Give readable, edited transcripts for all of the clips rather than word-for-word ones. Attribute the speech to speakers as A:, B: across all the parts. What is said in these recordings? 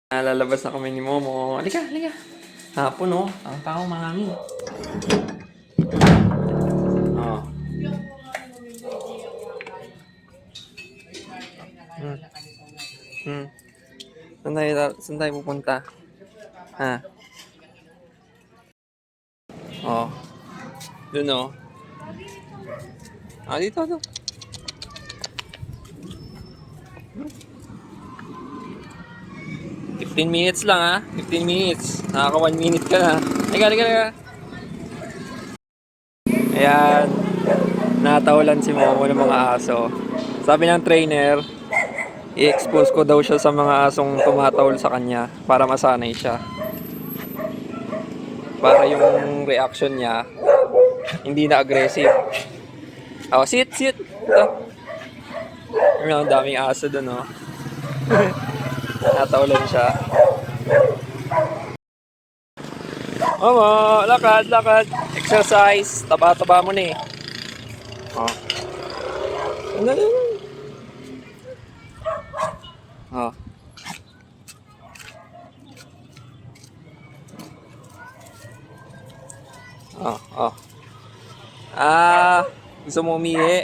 A: Lalabas na kami ni Momo. Halika, halika. Hapon, oh. Ang tao, marami. Oh. Hmm. Hmm. Saan tayo pupunta? Ha? Oh. Doon, oh. Ah, dito, dito. Hmm. 15 minutes lang, ha? 15 minutes. Nakaka 1 minute ka na. Halika, halika, halika. Ayan. Natawalan si Momo ng mga aso. Sabi ng trainer, i-expose ko daw siya sa mga asong tumatawol sa kanya para masanay siya. Para yung reaction niya hindi na aggressive. Oh, sit, sit. Ito. Ang daming aso doon, oh. Natawalan siya. Momo, lakad, lakad. Exercise. Taba-taba mo na eh. Oh. Ano, ano, ano? Oh. Oh, oh. Gusto mo umihi?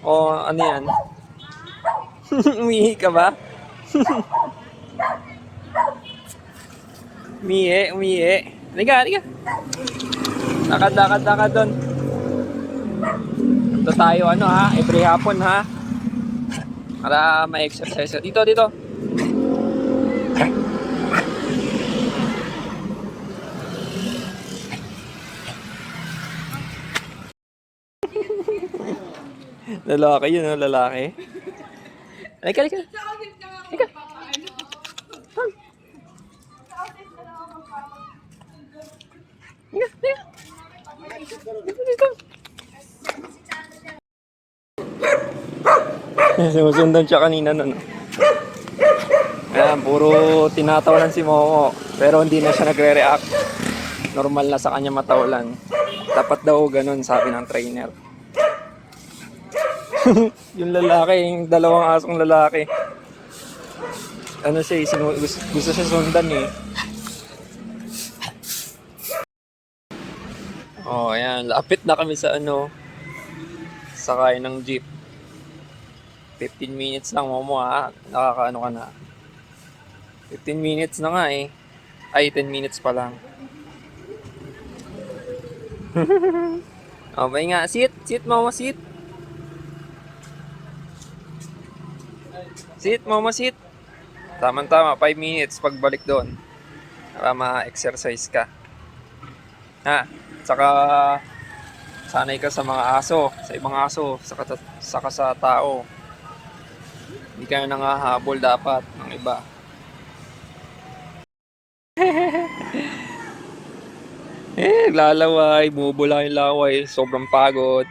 A: O ano yan? Umihi ka ba? Umihi, umihi. Halika, halika. Lakad, lakad, lakad doon. Ito tayo, ano ha? Every hapon ha? Para ma-exercise. Dito, dito. Lalaki yun, no? Lalaki. Halika, halika. Halika. Sumusundan siya kanina nun. Ayan, puro tinatawalan si Momo. Pero hindi na siya nagre-react. Normal na sa kanya matawalan. Dapat daw ganun, sabi ng trainer. Yung lalaki, yung dalawang asong lalaki. Ano siya, gusto siya sundan eh. Oh, ayan. Lapit na kami sa ano. Sakay ng jeep. 15 minutes lang, Momo ha. Nakakaano ka na. 15 minutes na nga eh. Ay, 10 minutes pa lang. Okay nga. Sit. Sit, Momo. Sit. Sit, Momo. Sit. Tama-tama. 5 minutes pagbalik doon. Para ma-exercise ka. Ha? Saka sanay ka sa mga aso. Sa ibang aso. Saka sa tao. Hindi ka na nangahabol dapat ng iba. Lalaway, bumubula yung laway, sobrang pagod.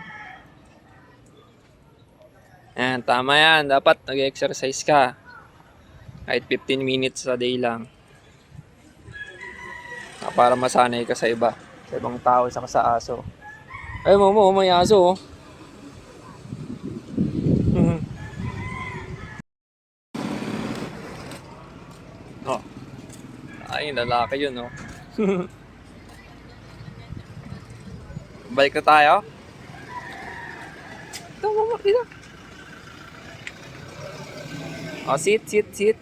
A: Ayan, tama yan. Dapat nag-exercise ka. Kahit 15 minutes a day lang. Para masanay ka sa iba. Sa ibang tao, saka sa aso. Ay, Momo, may aso, oh. Oh. Ay, lalaki yun, oh. Balik na tayo. Ito, Momo, dito. Oh, sit, sit, sit.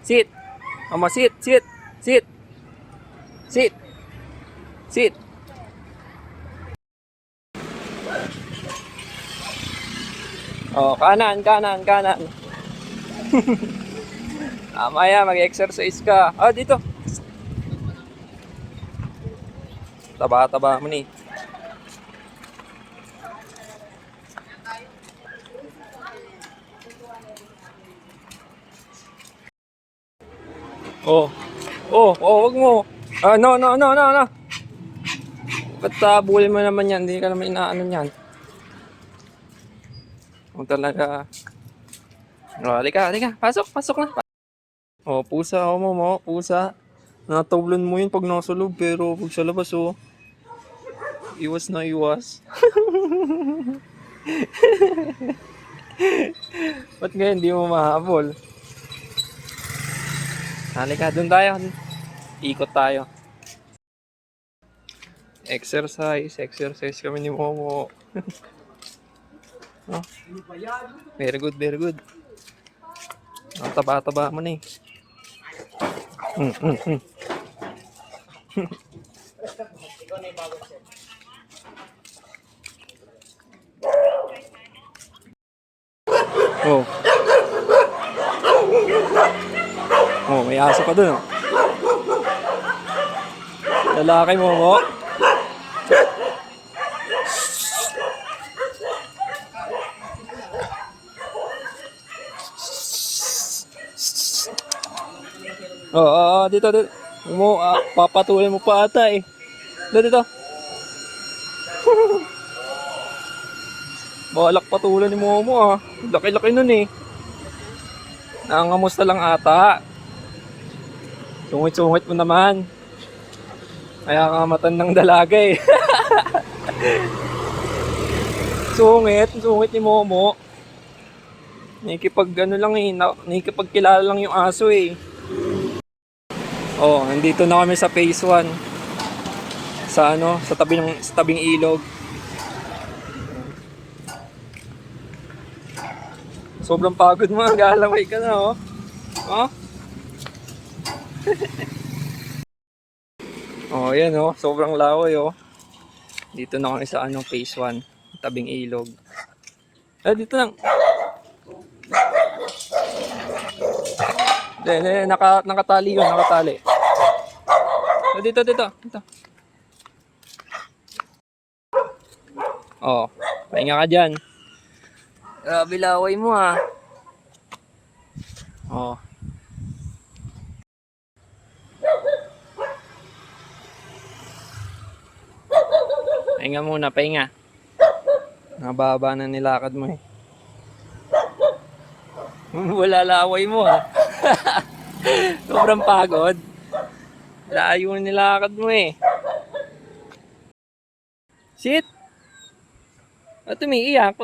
A: Sit. Momo, sit, sit, sit. Sit. Sit. Oh, kanan, kanan, kanan. Maya, mag-exercise ka. Ah, dito. Taba-taba mo ni. Oh. Oh, oh, wag mo. Ah, no, no, no, no, no. Ba't bully mo naman yan? Hindi ka naman inaano yan. Kung talaga. Oh, halika, halika. Pasok, pasok na. Oh, pusa, oh, Momo, pusa. Natawlan mo yun pag nasa loob, pero pag sa labas, oh. Iwas na iwas. Ba't ngayon hindi mo mahabol? Halika, dun tayo. Ikot tayo. Exercise kami ni Momo. Oh, very good, very good. Ang taba-taba mo na eh. Oh. Oh, may aso pa dun oh. Lalaki Momo. Dito. Mo, papatuloy mo pa ata eh. Dito. Balak patuloy ni Momo ah. Laki-laki nun eh. Nangangamusta lang ata. Sungit-sungit mo naman. Kaya ka matandang dalaga eh. Sungit ni Momo. Nakikipagkilala lang yung aso eh. Oh, nandito na kami sa phase 1. Sa tabing ilog. Sobrang pagod mo, galaway ka na oh. Oh. Oh, yan oh, sobrang laway oh. Dito na kami sa phase 1, tabing ilog. Dito lang. Nakatali yun, nakatali. Dito. Oh, pahinga ka dyan. Grabe laway mo ha. Oh. Pahinga muna, pahinga. Nababa na nilakad mo eh. Wala laway mo ha. Sobrang pagod. Layo na nilakad mo eh. Sit. Ba't umiiyak?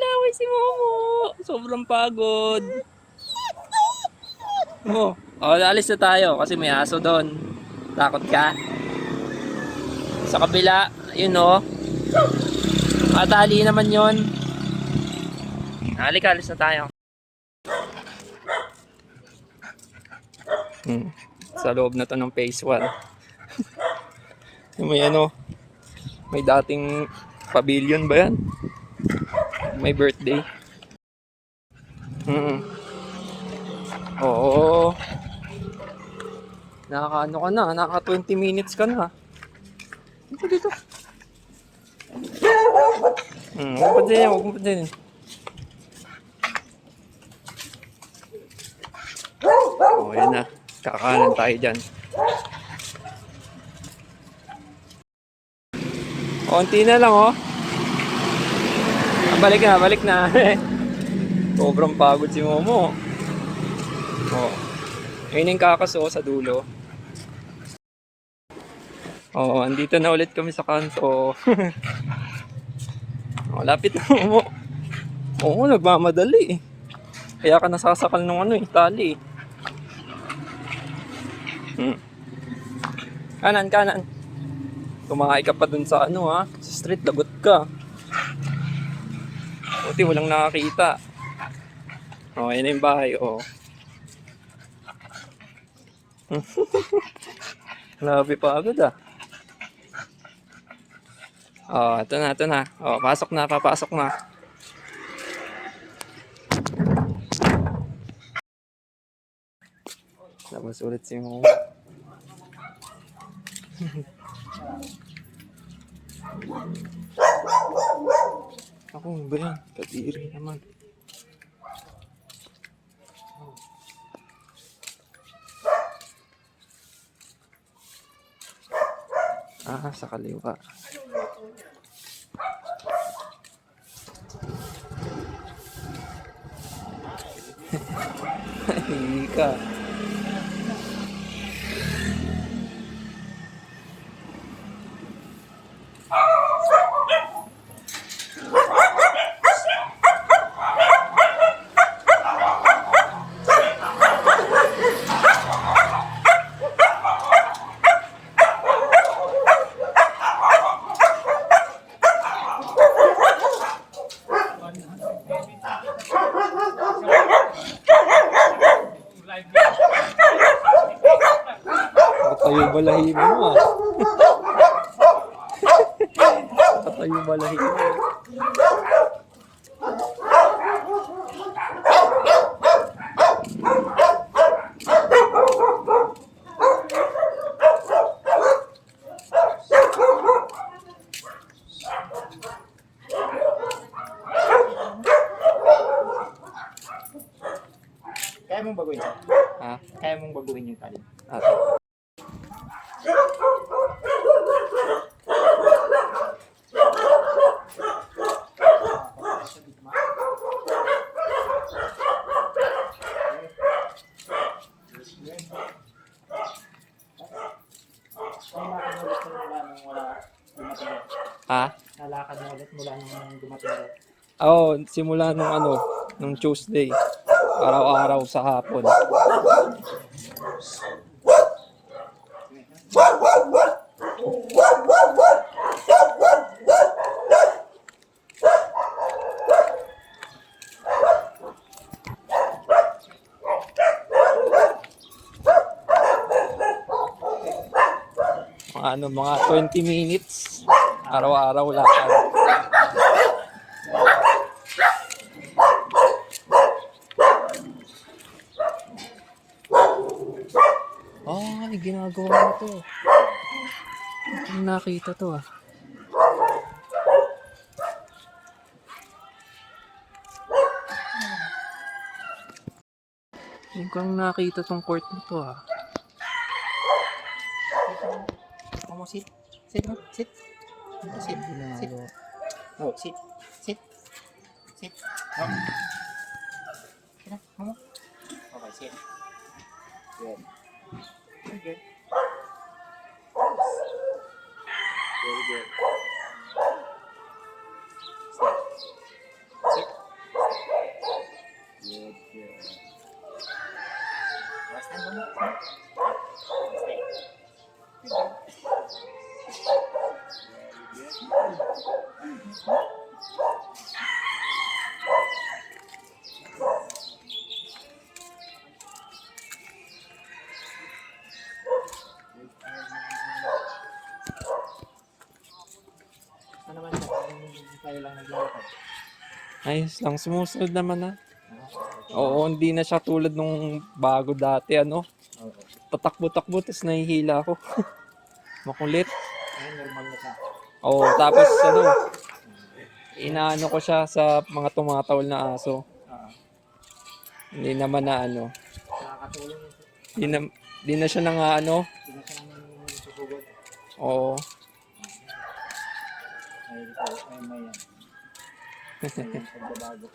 A: Laway si Momo. Sobrang pagod. Alis na tayo kasi may aso doon. Takot ka? Sa kabila, yun oh. Matali naman yun. Halika, alis na tayo. Sa loob na to ng phase 1. May dating pavilion ba yan? May birthday. Oo. Nakaka-ano ka na, naka 20 minutes ka na. Dito. Huwag mo pa din. Oh, yan na. Kakanan tayo dyan. Konti na lang oh. Balik na. Sobrang pagod si Momo. Oh. Ayun yung kakaso sa dulo. Oh, andito na ulit kami sa kanto. Oh, lapit na Momo. Oo, nagmamadali eh. Kaya ka nasasakal ng tali. Kanan. Kumakay ka pa dun sa sa street, lagot ka. Buti walang nakakita. Oh, yun na yung bahay, oh. Labi pa agad ah. Oh, ito na. Oh, papasok na. Labas ulit si Momo. Ako ba yan? Kadiri naman. Sa kaliwa. Hindi ka. Patayo balahibo mo ah. Patayo balahibo mo.
B: Kaya mong baguhin siya?
A: Ha?
B: Kaya mong baguhin yung tali?
A: Okay. Ha?
B: Nalakad mo ulit mula nung dumating ulit.
A: Oo, simula nung Tuesday. Araw-araw sa hapon. Mga 20 minutes. Araw-araw lakad. Ay, ginagawa na to. Hindi nakita to ah. Hindi ko lang nakita tong court na to ah.
B: Mamo, sit. Sit mo. Sit. Sit. Sit. Oh, sit. Sit. Sit. Oh. Sit na, mamo. Okay, sit. Good. Very good. Very good. Sit. Sit. Good, good. Stand mo. Stay. Ano naman siya? Tayo lang naglalakad.
A: Ayos lang, sumusunod naman na. Oo, hindi na siya tulad nung bago dati Tatakbo-takbo, tapos nahihila ako. Makulit.
B: Ayun, normal na siya.
A: Oo, tapos inaano ko siya sa mga tumatawal na aso. Hindi naman na
B: Nakakatulong yun.
A: Hindi na siya
B: Hindi na siya naman susugod.
A: Oo.
B: Ay, ito. Ay, may yan. May pagbabago.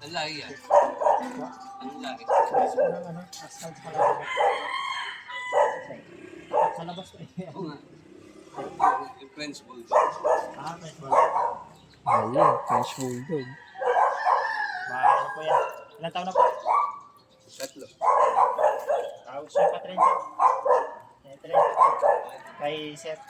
A: Ang lagi yan. Ang lagi.
B: Asal sa labas. Sa labas ko eh.
A: Oo nga. Yung French Bulldog.
B: French Bulldog.
A: Ayun, French Bulldog.
B: Ano po yan? Ilan taon na po?
A: 3.
B: Tapos yung pa-30. Kay Seth.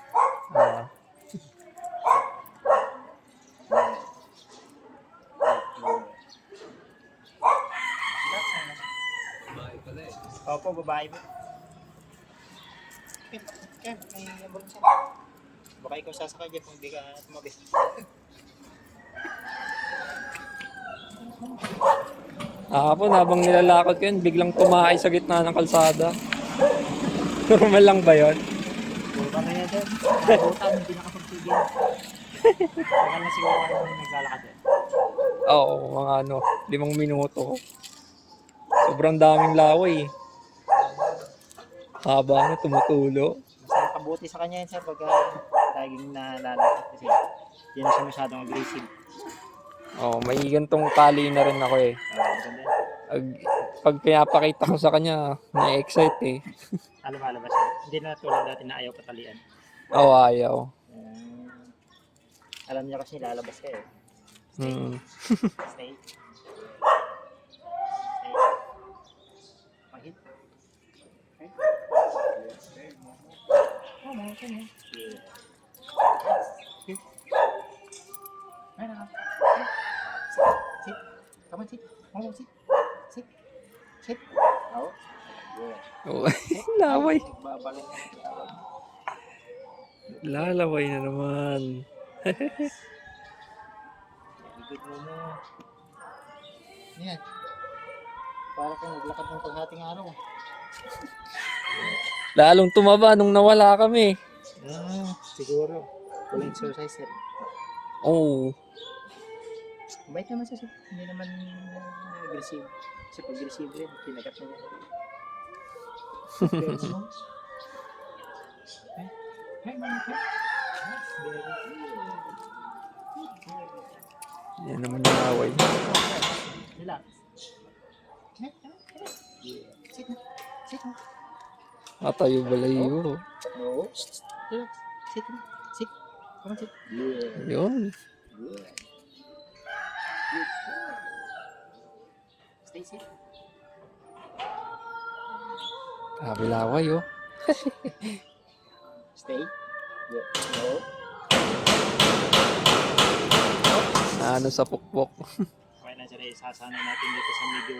A: Bahay pala eh.
B: Opo, babae po. Ken, may abon siya. Baka ikaw sasakay dyan kung hindi ka tumabi.
A: Hapon, habang nilalakad ko yun, biglang tumahay sa gitna ng kalsada. Normal lang ba yun?
B: Baka na yan dyan. Butan, hindi nakapagsigil. Baka na siguro ako naglalakad yan.
A: Oo, mga 5 minuto. Sobrang daming laway. Haba na, tumutulo.
B: Mas nakabuti sa kanya yan sir pagka laging nalalakad kasi hindi na siya masyadong aggressive.
A: Oo, may gantong tali na rin ako eh.
B: Maganda.
A: Pag pinapakita ko sa kanya, na-excite eh.
B: Alaba-alaba siya. Hindi na tulad dati na ayaw patalian.
A: Oo, ayaw.
B: Alam niya kasi lalabas ka eh.
A: Hmm.
B: Stay. Stay. Mahit. Okay. Oh, mga okay. Yeah. Sit. Ay, naka. Sit. Come on, sit. Come on, sit. Sit. Sit. Oh. Yeah.
A: Oh, laway.
B: Nagbabalong na naglalaway.
A: Lalaway na naman.
B: Igod mo mo. Yan. Para kang naglakad ng paghating araw.
A: Lalong tumaba nung nawala kami.
B: Siguro. Walang exercise yan.
A: Oh.
B: Bait naman siya. Hindi naman aggressive. Kasi pag aggressive rin, pinagat mo. Pero mo. Ay, mama ka. Very good.
A: Yan naman yung away.
B: Relax. Sit na. Sit na.
A: Matayo balayo.
B: No. Relax. Sit na. Sit. Come on, sit.
A: Yun.
B: Good. Stay sit.
A: Grabe laway oh.
B: Stay. Good. No.
A: Ano sa pukpok.
B: Okay na sila, sasanay natin dito sa medyo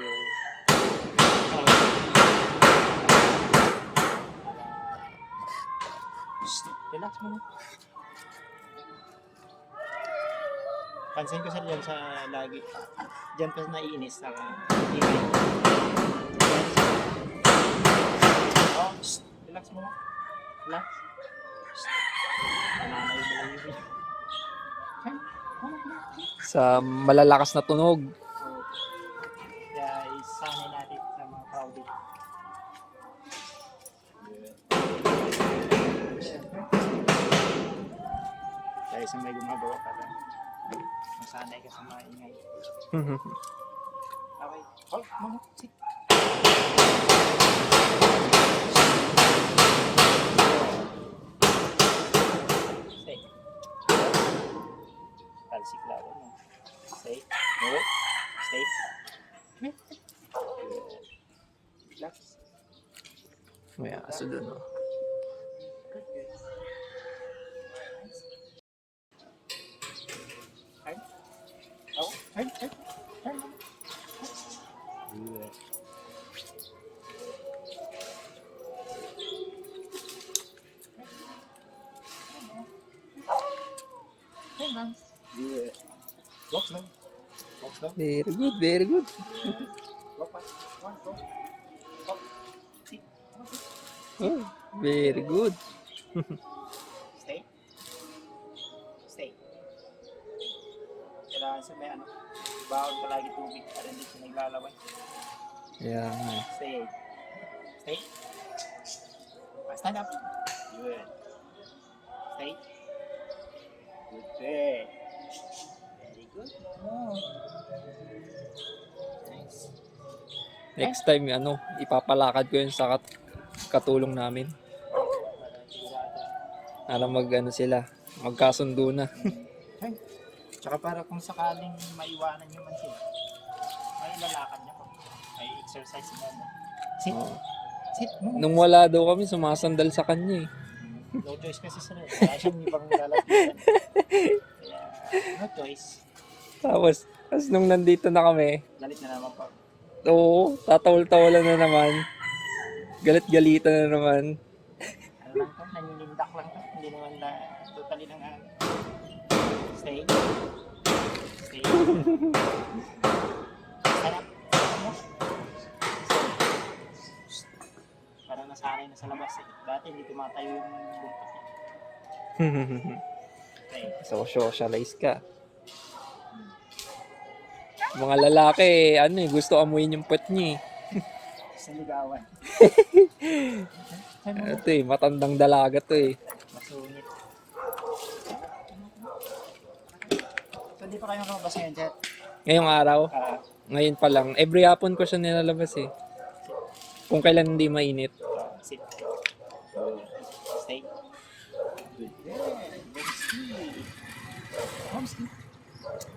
B: relax mo. Pansin ko sa dyan sa lagi. Dyan pa naiinis sa ingay. Oh, relax mo. Relax. Nanay mo lang yun.
A: Sa malalakas na tunog.
B: So, kaya isanay natin sa mga crowded. Dahil sa may gumagawa ka lang, masanay ka sa mga ingay. Okay. Oh, mama, sit. Stay. Talsik lalo mo. Stay. No. Stay. Relax.
A: May aso dun oh.
B: Good, good. Turn. Oh, turn, turn. Turn. Good. Turn, ma'am. Good. Walk slow. Walk slow.
A: Very good, very good.
B: Walk fast. One, go. Walk. Sit.
A: Oh, very good.
B: Stay. Stay. Kailangan sa may ano, bawal ka lagi tubig para hindi siya naglalaway.
A: Yeah.
B: Stay. Stay. Stand up. Good. Stay. Good. Good. Very good. Oh. Nice.
A: Next time, ano, ipapalakad ko yun sa katulong namin.
B: Para sigurado.
A: Para ano sila, magkasundo na.
B: Okay. Tsaka para kung sakaling maiwanan nyo man sila, may ilalakad niya po. May exercise mo. Sit.
A: Oh.
B: Sit. Move.
A: Nung wala daw kami, sumasandal sa kanya eh.
B: No choice kasi sila. Kaya siyang ibang lalapitan. Kaya no choice.
A: Tapos nung nandito na kami,
B: Galit na naman po.
A: oo, tatawal-tawalan na naman. Galit-galitan na naman.
B: Ano lang to? Naninindak lang to. Hindi naman na totally nang stay. Stay. Stand up. Parang nasanay na sa labas eh. Dati hindi tumatayo yung buntot niya. Okay.
A: So, socialize ka. Mga lalaki, ano eh, gusto amuyin yung puwet niya eh.
B: Sa ligawan.
A: Ito eh, matandang dalaga to eh.
B: Masungit. So, di pa kayo nakalabas ngayon, Jet?
A: Ngayong araw,
B: Ah,
A: ngayon pa lang, every hapon ko siya nilalabas eh. Kung kailan hindi mainit.
B: sit. Stay. Good. Good. Homestay.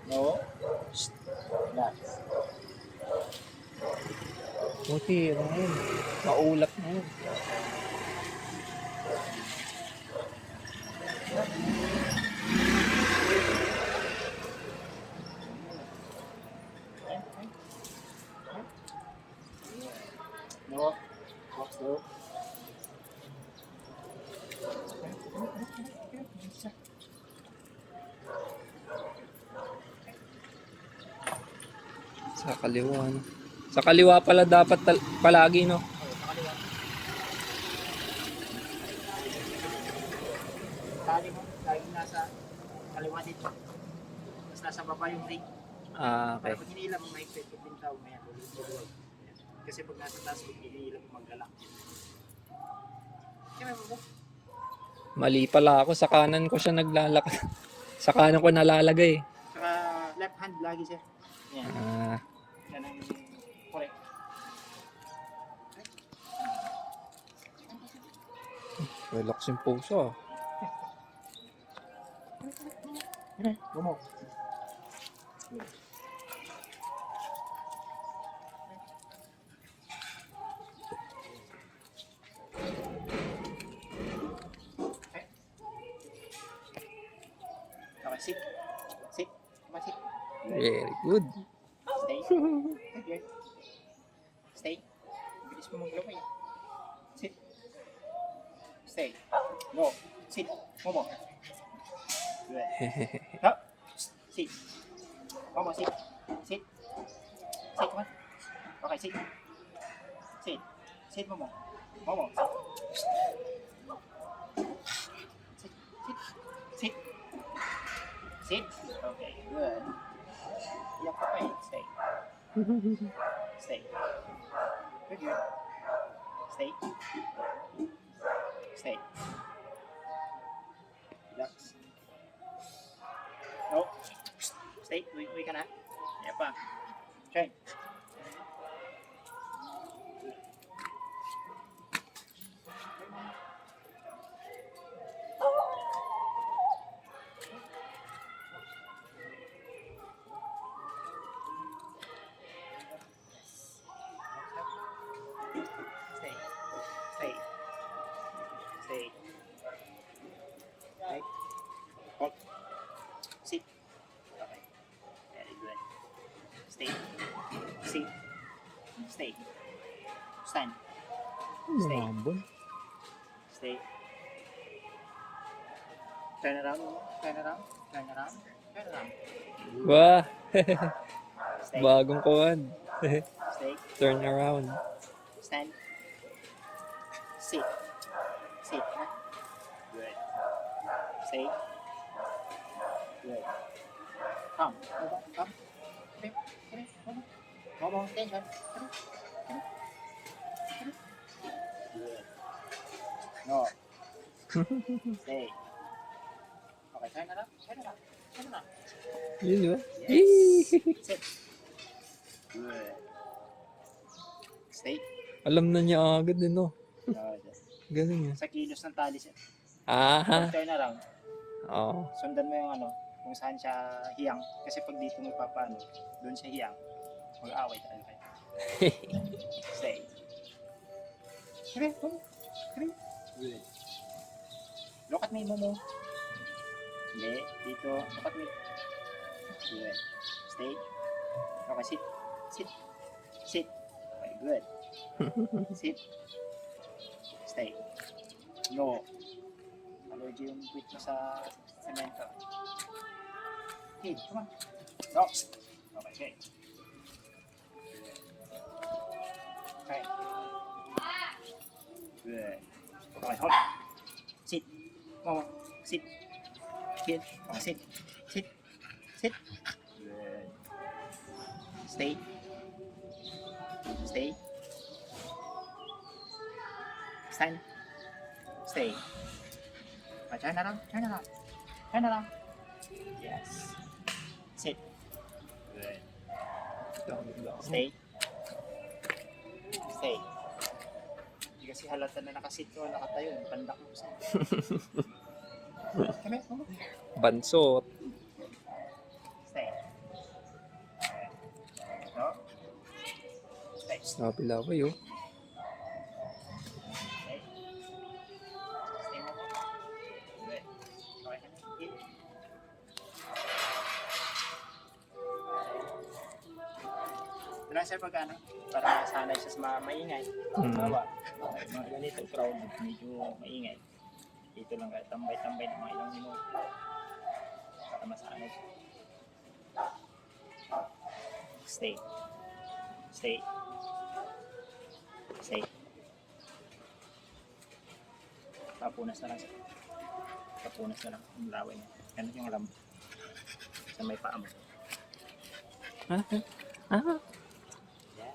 B: No. Relax.
A: Buti, ano yun? Maulap na yun.
B: No. No.
A: Sa kaliwa, no? Sa kaliwa pala dapat palagi, no?
B: Tali mo, laging nasa kaliwa dito. Tapos nasa baba yung ring.
A: Ah,
B: Para
A: okay.
B: pag hinihila mo, mahigpit yung pintaw mo yan. Luluwag. Kasi pag nasa taas, pag hinihila mo, maglalak. Kaya mo ba?
A: Mali pala ako. Sa kanan ko siya naglalakad. Sa kanan ko nalalagay.
B: Saka left hand lagi siya. Yan.
A: Ah,
B: Yan ang correct.
A: relax yung puso.
B: Bumok. Okay, sit. Sit. Come on, sit.
A: Very good.
B: Stay. Good. Stay. Bilis mo maglaway. Sit. Stay. Go. Sit. Momo. Good. Up. Sit. Momo, sit. Sit. Sit, come on. Okay, sit. Sit. Sit, Momo. Momo, sit. Sit. Sit. Sit. Sit. Okay, good. Iyak ka pa eh. Stay. Stay. Good, good. Stay. Stay. Relax. No. Stay. Uwi ka na. Ayan pa. Try. Stay. Stay. Stay. Right. Hold. Sit. Okay. Very good. Stay. Sit. Stay. Stand. Stay.
A: Mambon.
B: Stay. Turn around. Turn around. Turn around. Turn around.
A: Wah,
B: Stay.
A: bagong kuwan.
B: Stay.
A: Turn around.
B: Stand. Sit. Sit. Ha? Good. Stay. Good. Come. Momo. Come. Okay. Okay. Momo. Momo. Attention. Come. Come. Come. Good. No. Stay. Okay. Turn around. Turn around. Turn around.
A: Yun, di ba?
B: Yes. Sit. Good. Stay.
A: Alam na niya agad din, no?
B: Good.
A: Galing yan.
B: Sa kilos ng tali siya.
A: Aha.
B: Turn around.
A: Oo.
B: Sundan mo yung ano, kung saan siya hiyang. Kasi pag dito mo papaano, doon siya hiyang. Mag-away talaga kayo. Stay. Kare, Momo. Kare. Good. Look at me, Momo. Hindi, dito. Look at me. Good. Stay. Okay, sit. Sit. Sit. Okay, good. Sit. Stay. No. Allergy yung quit mo sa semento. Okay, come on. No. Okay, okay. Okay. Good. Okay, hold. Sit. Momo. Sit. Sit. Okay, sit. Sit. Sit. Good. Stay. Stay. Stand. Stay. Turn around. Turn around. Turn around. Yes. Sit. Good. Stay. Stay. Hindi kasi halata na nakasit ko, nakatayo. Pandak mo sa. Kami, Momo.
A: Bansot.
B: Stay.
A: Snappy laway, oh.
B: Okay. Stay mo. Good. Okay ka na. Hit. Ito lang sir pag ano, para sanay siya sa maingay. Bawa, mga ganito, crowd, medyo maingay. Dito lang kayo, tambay-tambay ng mga ilang minuto. Para masanay siya. Stay. Stay. Stay. Papunas na lang siya. Papunas na lang ang laway niya. Ganun yung alam mo. Sa may paa mo.
A: Ah, ah.
B: Yan.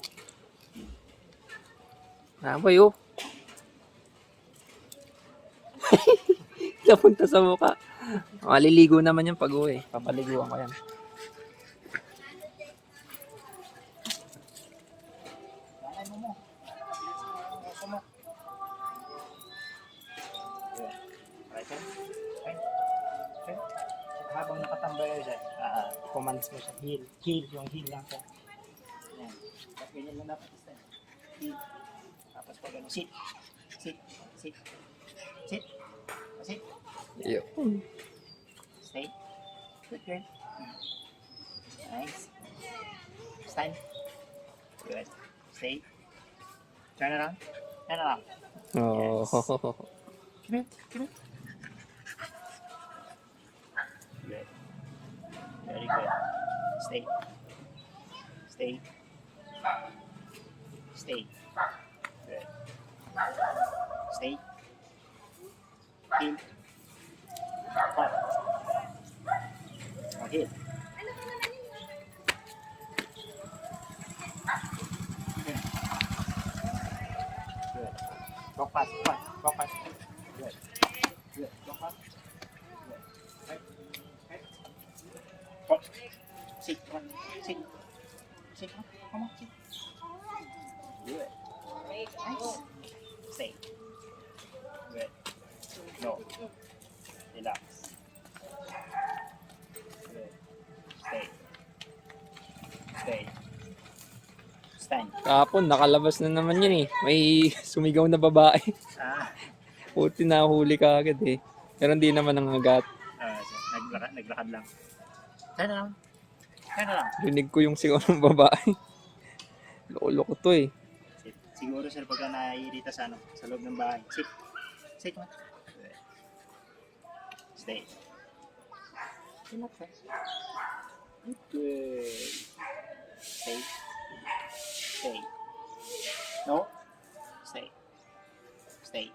A: Laway, oh. Napunta sa mukha. Maliligo naman yung pag-uwi. Papaliguan ko yan.
B: Lalay mo mo. Gusto mo. Good. Okay, sir. Okay. Okay. Habang nakatambay kayo dyan, commands mo siya. Heel. Heel. Yung heel lang siya. Yan. Tapos ganyan lang dapat isa. Heel. Tapos pag ano, sit. Sit. Sit. Sit. Sit.
A: Yun.
B: Stay. Good girl. Nice. Stand. Good. Stay. Turn around. Turn around.
A: Oh.
B: Come here. Come here. Good. Very good. Stay. Stay. Stay. Good. Stay. Heel. Up. Oh, heel. Good. Good. Walk fast. Come on. Walk fast. Good. Good. Walk fast. Good. Right. Right. Walk. Sit. Come on. Sit. Sit. Come on. Sit. Good. Nice. Stay. Good. No. Relax. Good. Stay. Stay. Stand.
A: Kahapon, nakalabas na naman yun eh. May sumigaw na babae.
B: Ah.
A: Puti na huli ka agad eh. Pero hindi naman nangagat.
B: Naglakad lang. Turn around. Turn around.
A: Rinig ko yung sigaw ng babae. Lolo ko to eh.
B: Sit. Siguro sir pagka naiirita sa ano, sa loob ng bahay. Sit. Sit mo. Good. Stay. Relax eh. Good. Stay. Stay. No. Stay. Stay.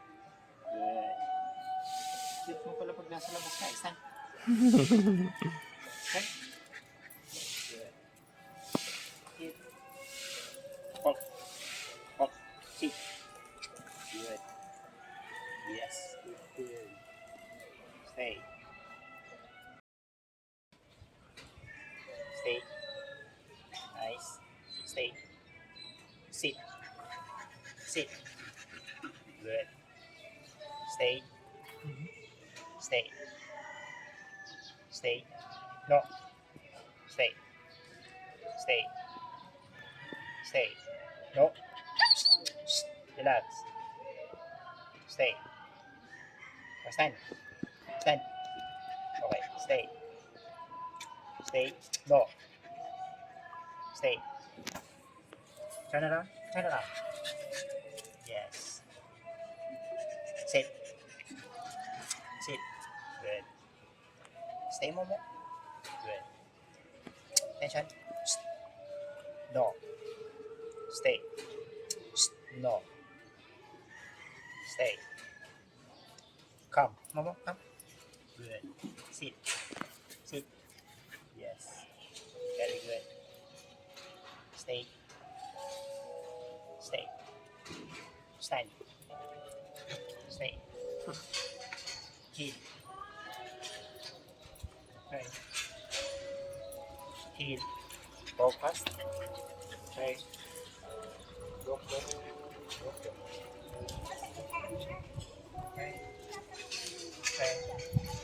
B: Good. Cute mo pala pag nasa labas ka. Stand. Okay. Good. Cute. Walk. Walk. Sit. Good. Yes. Good. Stay. Stay. Nice. Stay. Sit. Sit. Good. Stay. Stay. Stay. No. Stay. Stay. Stay. No. Relax. Stay. Stand. Stand. Okay. Stay. Stay. No. Stay. Turn around. Turn around. Yes. Sit. Sit. Good. Stay mo mo. Good. Tension. No. Stay. No. Stay. Come. Momo, come. Good. Sit. Sit. Yes. Very good. Stay. Stay. Stand. Stay. Heel. Okay. Heel. Go fast. Okay. Go. Okay. Okay.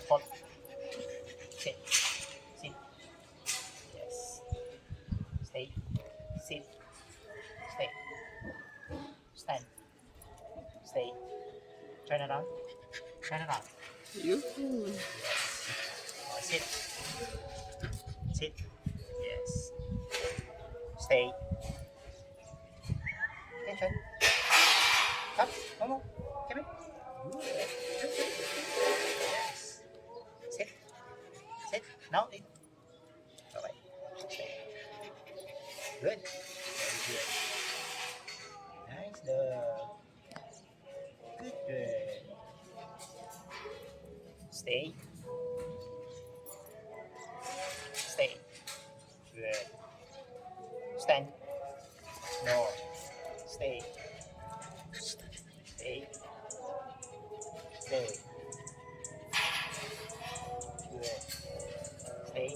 B: Hold. Sit. Sit. Yes. Stay. Sit. Stay. Turn around. Turn around. Sit. Sit. Yes. Stay. Attention. Come. Momo. Come in. Yes. Sit. Sit. Now. Okay. Stay. Good. Very good. Nice dog. Good girl. Stay. Stay. Good. Stand. No. Stay. Stay. Stay. Good. Stay.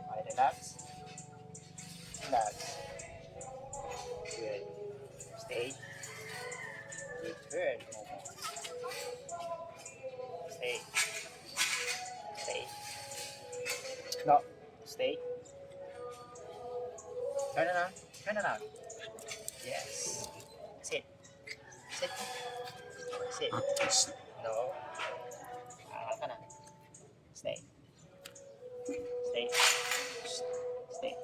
B: Okay, relax. Relax. Good. Stay. Good girl. Stay. Stay. No. Stay. Turn around. Turn around. Yes. Sit. Sit. Sit. No. Ka na. Stay. Stay. Stay.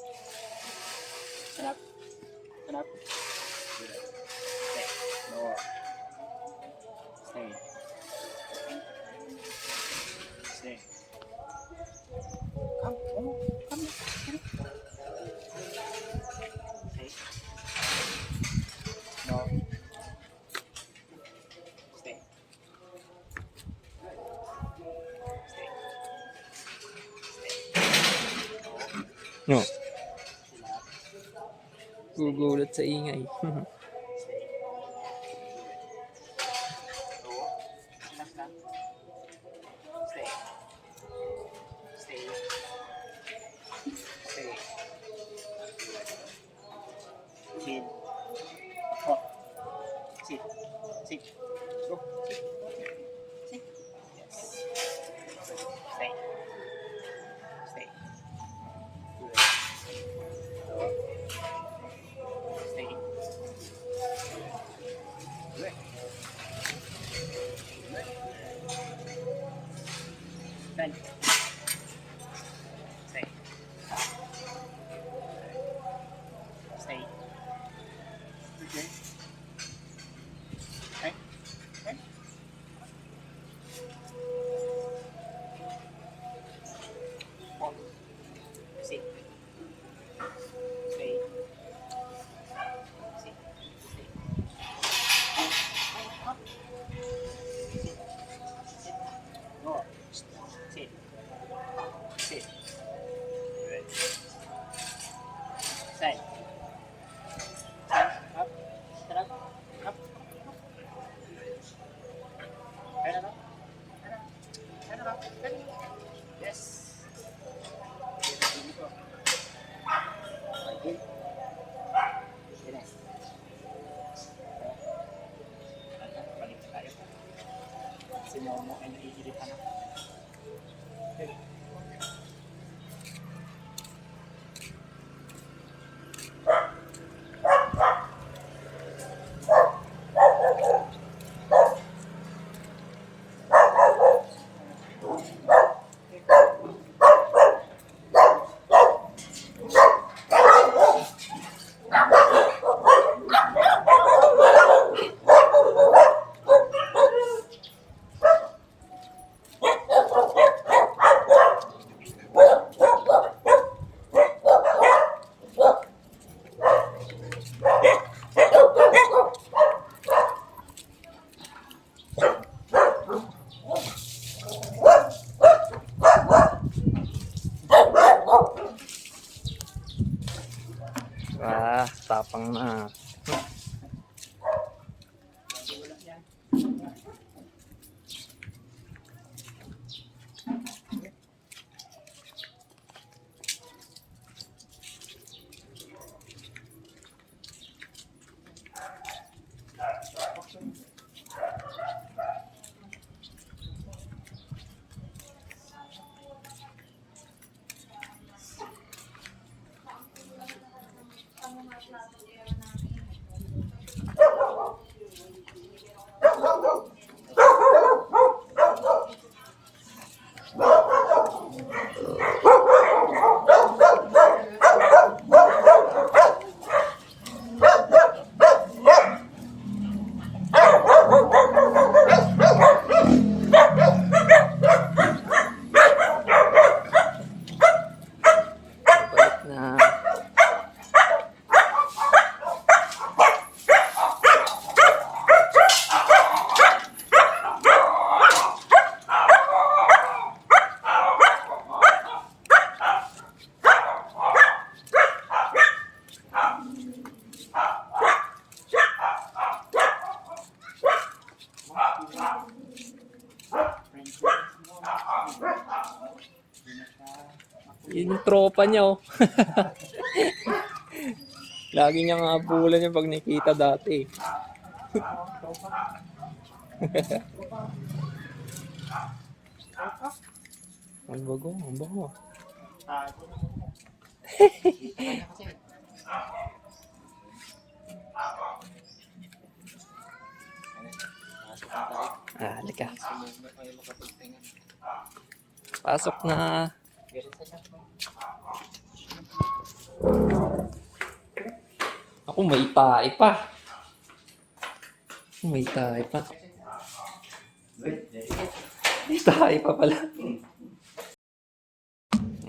B: Stand up. Stand up. Good. Stay. No. Stay. Stay. Come. Oh, come. Stay. No. Stay. Stay.
A: No.
B: Relax.
A: Gugulat sa ingay.
B: Stay. No. Relax lang. Stay. Stay. Stay. Chill. Oh. Sit. Sit. Go. Sit. Sit. Yes. Stay. Stay. Good. No. Stay. Good. Good. Stand. Stay. Stay. Okay. Okay. Okay. Walk. Sit. Stay. Sit. Stay. Up. Sit. Sit. Go. Sit. Sit. Good. Stand. Stand up. Stand up. Up. Turn around. Turn around. Turn around. Turn. Yes. Dito ko. Okay. Yes. Balik na tayo. Si Momo ay naiirita na. Okay.
A: Tapang na. Yun yung tropa niya, oh. Lagi niyang abulan yung pag nakita dati. Ang bago, ang bago. Halika. Pasok na. Ako may tae pa. May tae pa. May tae pa pala.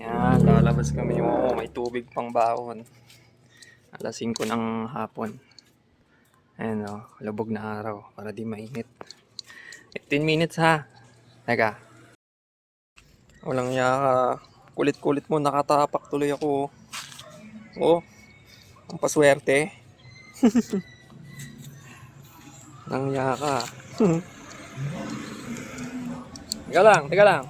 A: Yan, lalabas kami mo. May tubig pang baon. Alas 5 ng hapon. Ayan o, labog na araw para di mainit. 15 minutes ha. Teka. Walang yaka. Kulit-kulit mo, nakatapak tuloy ako. Oh, ang paswerte. Nang yaka. Teka lang, teka lang.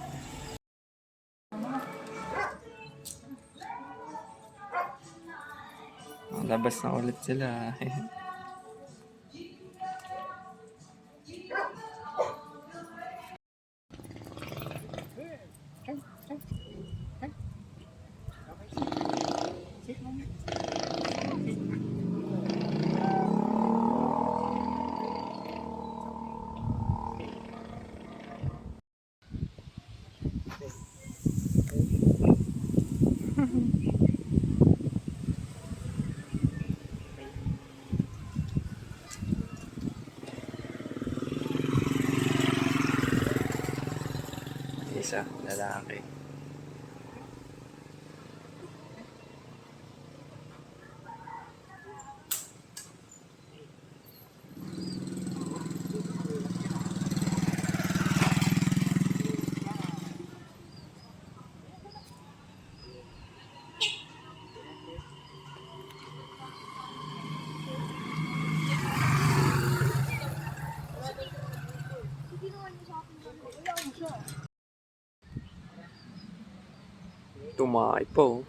A: Labas na ulit sila. Isa, lalaki. Tumakay po.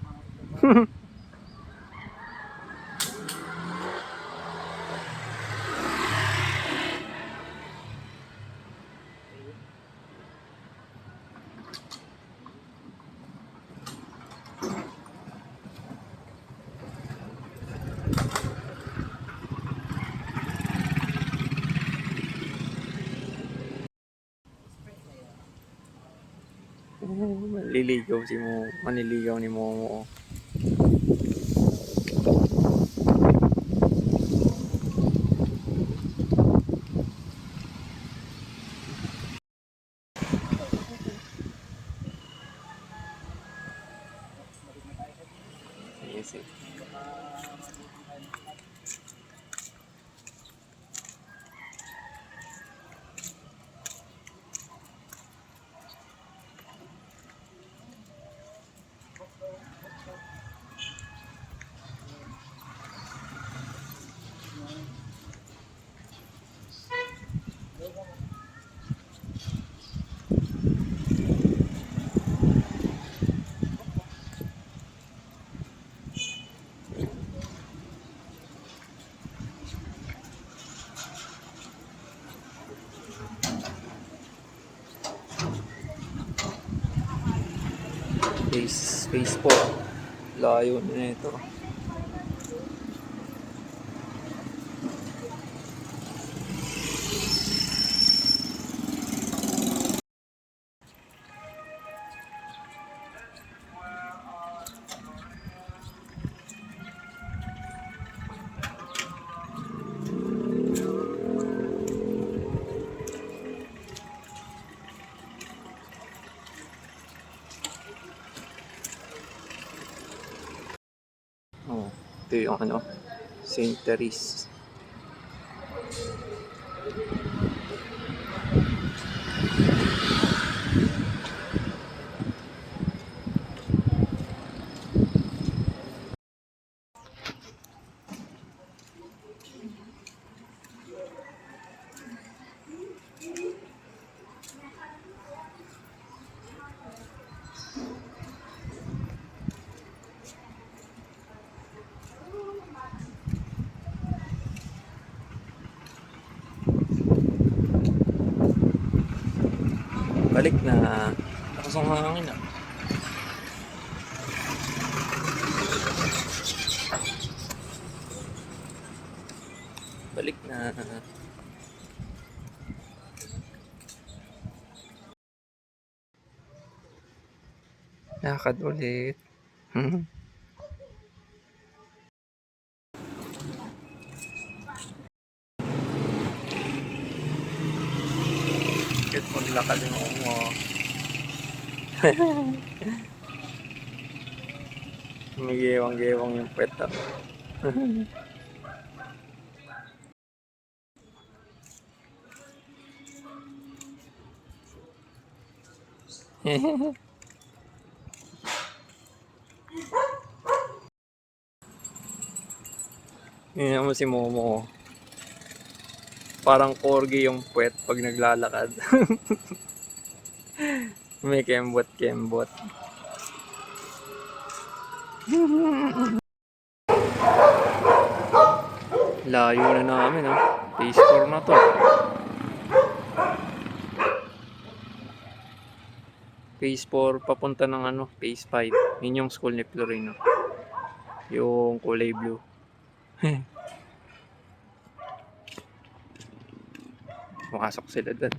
A: Maliligaw si Mo. Maniligaw ni Momo. Sige. Space po. Layo na ito. Oh, ito yung ano, St. Therese. Balik na. Lakas ang hangin ah. Balik na. Lakad ulit. Bakit maglakad yung mo? Umigewang-gewang yung pet ah. Tingnan mo si Momo. Parang corgi yung puwet pag naglalakad. May kembot-kembot. Layo na namin ah. Phase 4 na to. Phase 4 papunta ng ano, Phase 5. Yun yung school ni Florino. Yung kulay blue. Pumasok sila doon.